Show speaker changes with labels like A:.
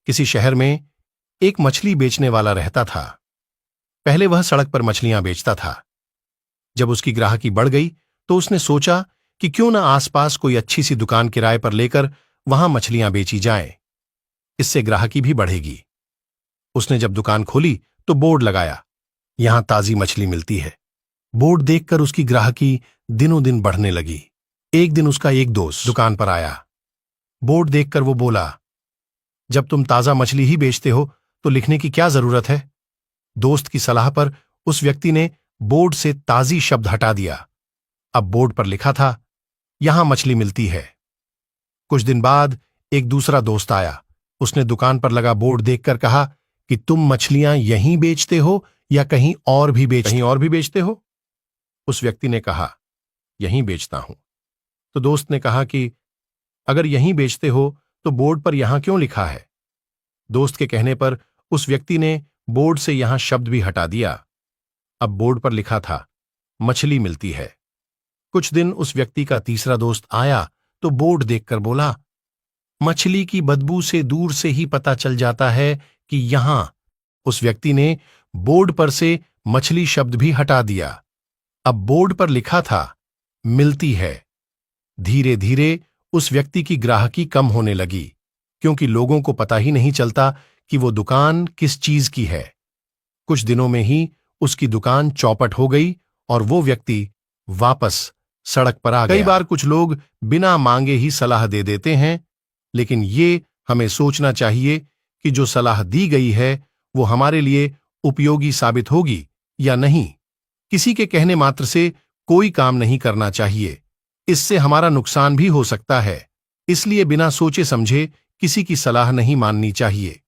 A: किसी शहर में एक मछली बेचने वाला रहता था। पहले वह सड़क पर मछलियां बेचता था। जब उसकी ग्राहकी बढ़ गई तो उसने सोचा कि क्यों न आसपास कोई अच्छी सी दुकान किराए पर लेकर वहां मछलियां बेची जाएं। इससे ग्राहकी भी बढ़ेगी। उसने जब दुकान खोली तो बोर्ड लगाया, यहां ताजी मछली मिलती है। बोर्ड देखकर उसकी ग्राहकी दिनों दिन बढ़ने लगी। एक दिन उसका एक दोस्त दुकान पर आया। बोर्ड देखकर वो बोला, जब तुम ताजा मछली ही बेचते हो तो लिखने की क्या जरूरत है? दोस्त की सलाह पर उस व्यक्ति ने बोर्ड से ताजी शब्द हटा दिया। अब बोर्ड पर लिखा था, यहां मछली मिलती है। कुछ दिन बाद एक दूसरा दोस्त आया। उसने दुकान पर लगा बोर्ड देखकर कहा कि तुम मछलियां यहीं बेचते हो या कहीं और भी बेचते हो? उस व्यक्ति ने कहा, यहीं बेचता हूं। तो दोस्त ने कहा कि अगर यहीं बेचते हो तो बोर्ड पर यहां क्यों लिखा है? दोस्त के कहने पर उस व्यक्ति ने बोर्ड से यहां शब्द भी हटा दिया। अब बोर्ड पर लिखा था, मछली मिलती है। कुछ दिन उस व्यक्ति का तीसरा दोस्त आया तो बोर्ड देखकर बोला, मछली की बदबू से दूर से ही पता चल जाता है कि यहां। उस व्यक्ति ने बोर्ड पर से मछली शब्द भी हटा दिया। अब बोर्ड पर लिखा था, मिलती है। धीरे धीरे उस व्यक्ति की ग्राहकी कम होने लगी, क्योंकि लोगों को पता ही नहीं चलता कि वो दुकान किस चीज की है। कुछ दिनों में ही उसकी दुकान चौपट हो गई और वो व्यक्ति वापस सड़क पर आ गया। कई बार कुछ लोग बिना मांगे ही सलाह दे देते हैं, लेकिन ये हमें सोचना चाहिए कि जो सलाह दी गई है वो हमारे लिए उपयोगी साबित होगी या नहीं। किसी के कहने मात्र से कोई काम नहीं करना चाहिए, इससे हमारा नुकसान भी हो सकता है। इसलिए बिना सोचे समझे किसी की सलाह नहीं माननी चाहिए।